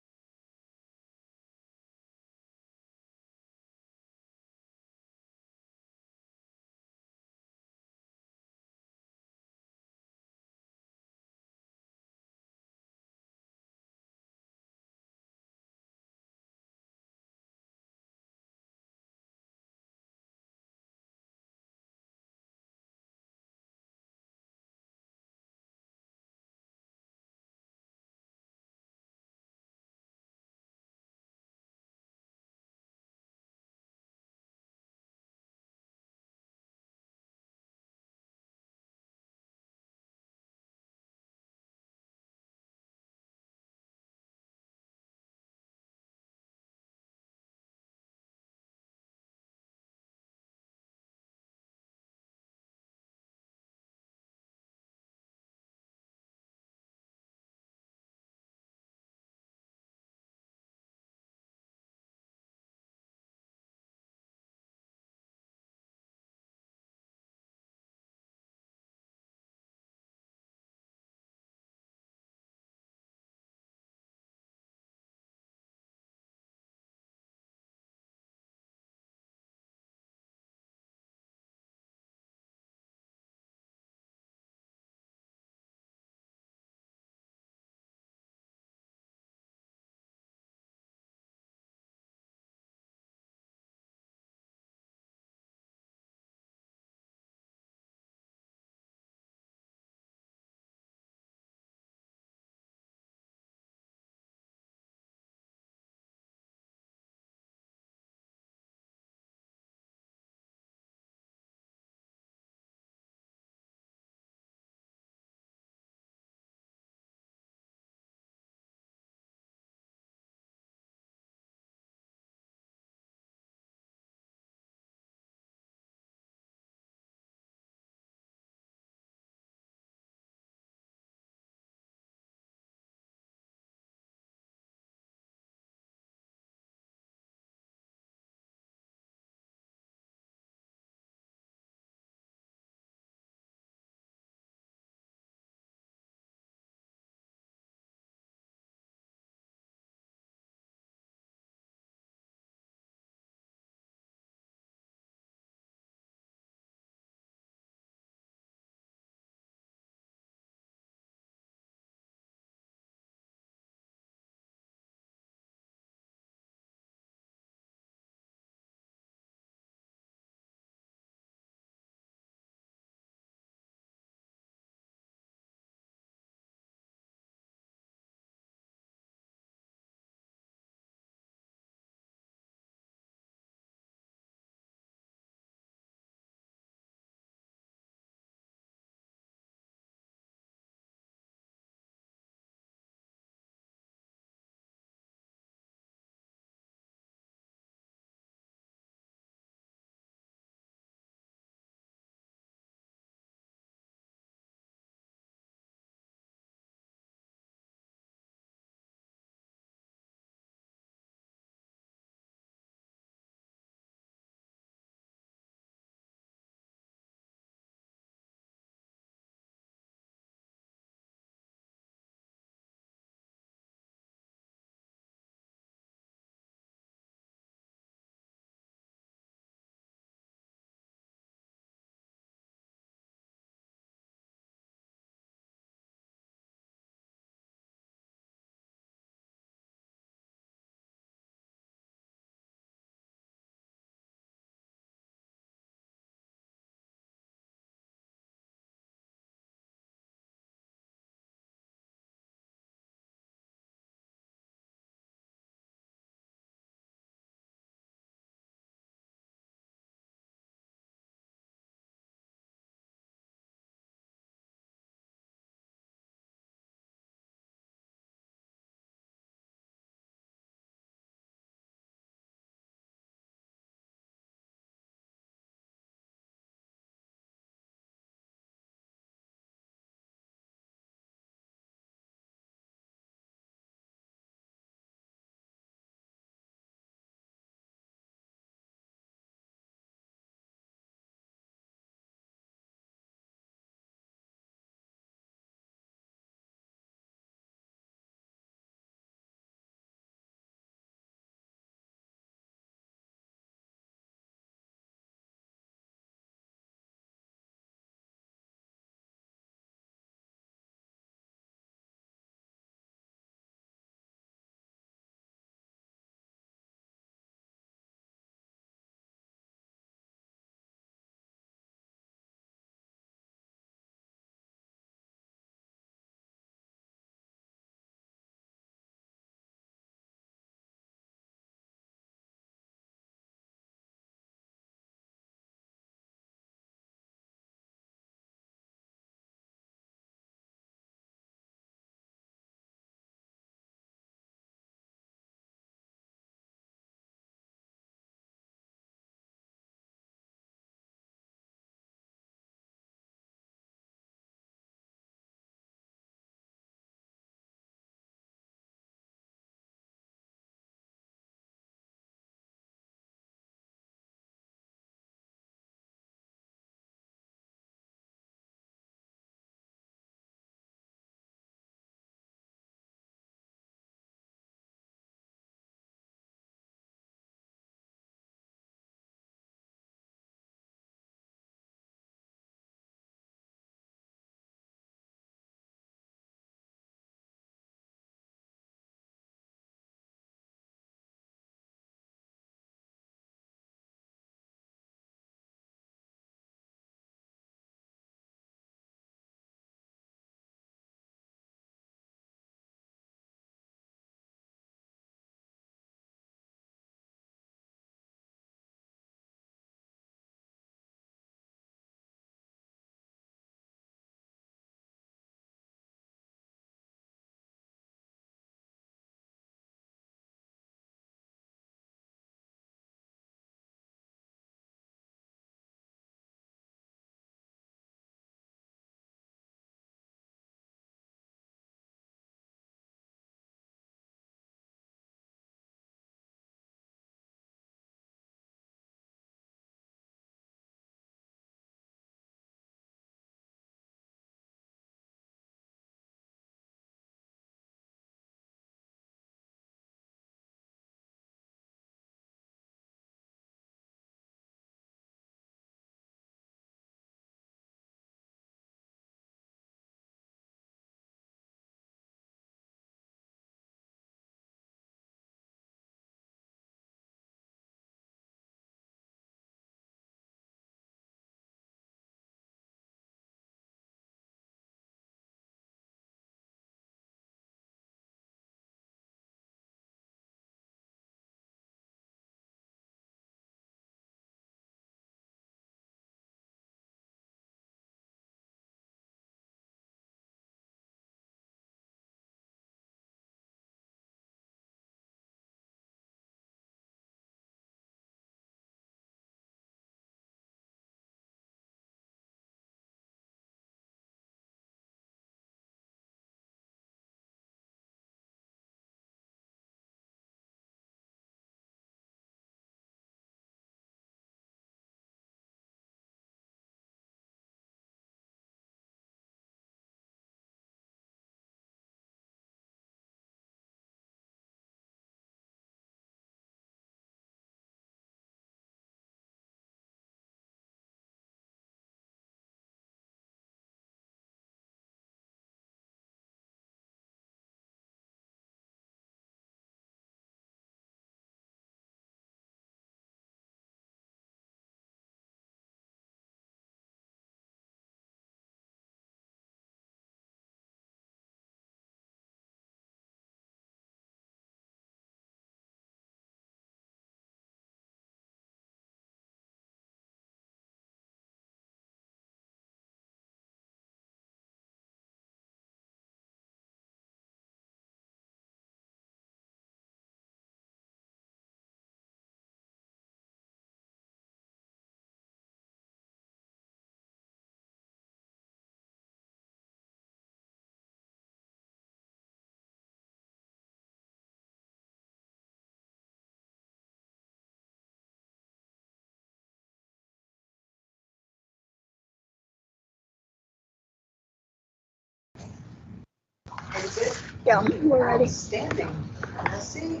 Yeah, we're ready. Outstanding. Let's see.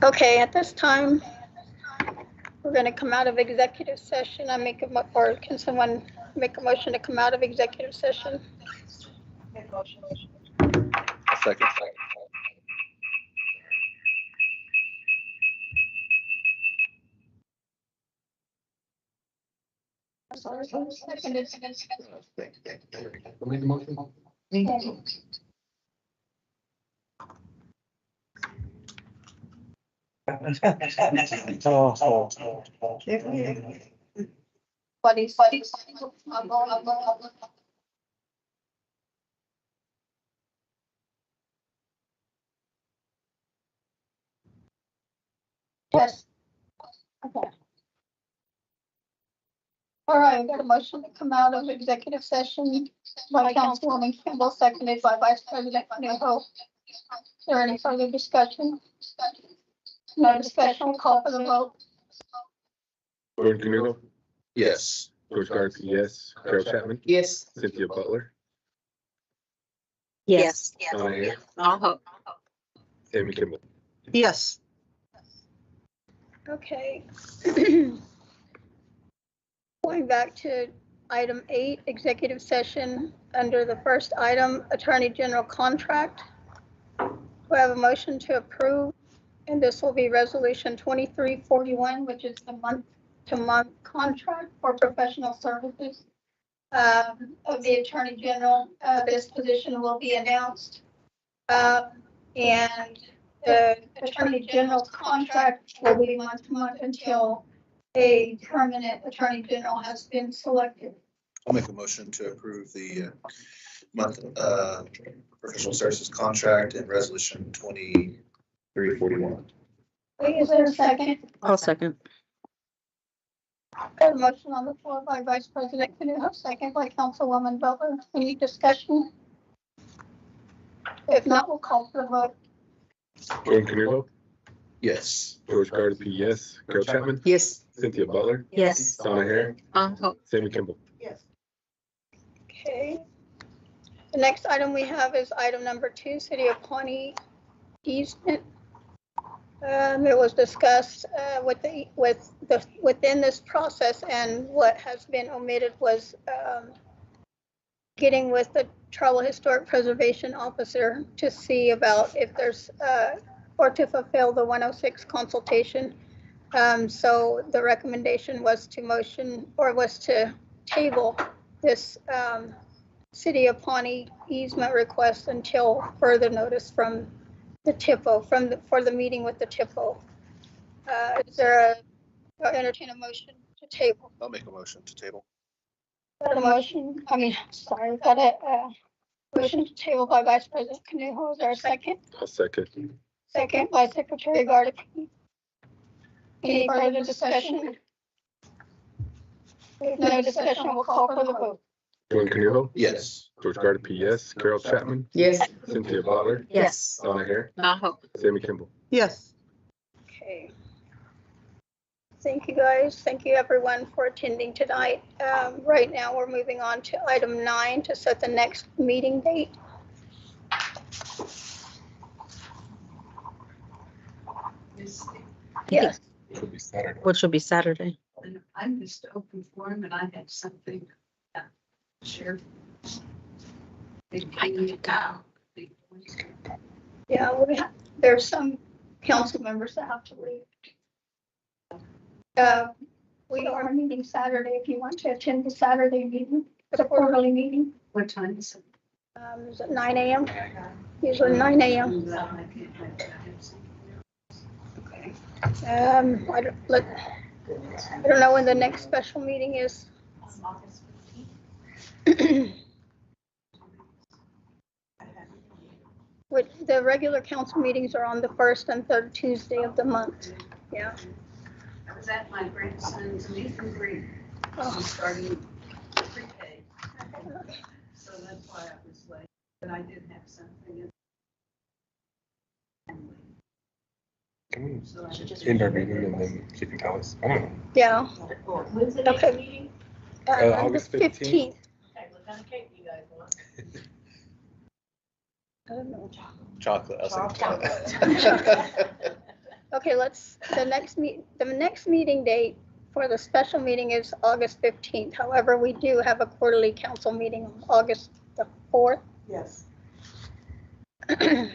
Okay, at this time, we're going to come out of executive session. Or can someone make a motion to come out of executive session? A second. Who made the motion? Buddies. Yes. Okay. All right, I've got a motion to come out of executive session by Councilwoman Campbell, seconded by Vice President Newhouse. Is there any further discussion? No discussion, we'll call for the vote. Gordon Canudo. Yes. George Garcia, yes. Carol Chapman. Yes. Cynthia Butler. Yes. Donna Hare. Tammy Kimball. Yes. Okay. Going back to item 8, executive session, under the first item, Attorney General contract. We have a motion to approve, and this will be resolution 2341, which is the month-to-month contract for professional services of the Attorney General. This position will be announced. And the Attorney General's contract will be month-to-month until a permanent Attorney General has been selected. I'll make a motion to approve the month professional services contract and resolution 2341. Is there a second? I'll second. Got a motion on the floor by Vice President Canudo, second by Councilwoman Butler. Any discussion? If not, we'll call for the vote. Gordon Canudo. Yes. George Garcia, yes. Carol Chapman. Yes. Cynthia Butler. Yes. Donna Hare. Tammy Kimball. Yes. Okay. The next item we have is item number 2, City of Pawnee easement. It was discussed within this process, and what has been omitted was getting with the Tribal Historic Preservation Officer to see about if there's or to fulfill the 106 consultation. So the recommendation was to table this City of Pawnee easement request until further notice from the TIPO, for the meeting with the TIPO. Is there I'll entertain a motion to table? I'll make a motion to table. Got a motion, got a motion to table by Vice President Canudo. Is there a second? A second. Second by Secretary Gardapi. Any further discussion? If no discussion, we'll call for the vote. Gordon Canudo. Yes. George Garcia, yes. Carol Chapman. Yes. Cynthia Butler. Yes. Donna Hare. Tammy Kimball. Yes. Okay. Thank you, guys. Thank you, everyone, for attending tonight. Right now, we're moving on to item 9 to set the next meeting date. Yes. Which will be Saturday. Which will be Saturday. And I'm just open for him, and I had something to share. I need to go. Yeah, there's some council members that have to leave. We are meeting Saturday if you want to attend the Saturday meeting, the quarterly meeting. What time is it? Is it 9 a.m.? Usually 9 a.m. I don't know when the next special meeting is. The regular council meetings are on the first and third Tuesday of the month. Yeah. I was at my grandson's meet and greet. He's starting pre-K. So that's why I was late, but I did have something. Can we end our meeting and then keep in tallies? I don't know. Yeah. When's the next Okay. meeting? August 15th. Okay, what kind of cake do you guys want? I don't know. Chocolate. I'll say Chocolate. Okay, the next meeting date for the special meeting is August 15th. However, we do have a quarterly council meeting on August the 4th. Yes. Good.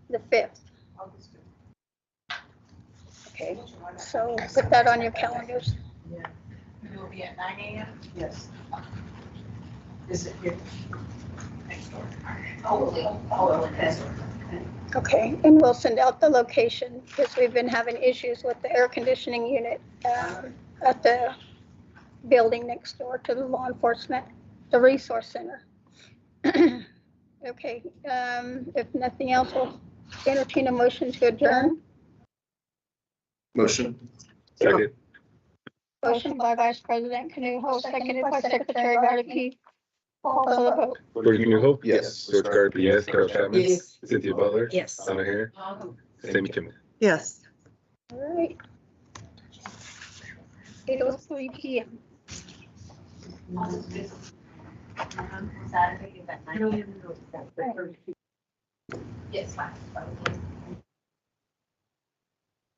The 5th. August 5th. Okay, so put that on your calendars. Yeah. It will be at 9 a.m.? Yes. Is it here? Next door. Okay. Okay, and we'll send out the location because we've been having issues with the air conditioning unit at the building next door to the law enforcement, the resource center. Okay, if nothing else, we'll entertain a motion to adjourn. Motion. Second. Motion by Vice President Canuho, seconded by Secretary Gardapi. Call for the vote. George Canuho? Yes. George Gardapi, yes. Carol Chapman? Yes. Cynthia Butler? Yes. Donna Hare? Sammy Kimball? Yes. All right. 8:03 p.m. Saturday is at 9 a.m. Yes, last.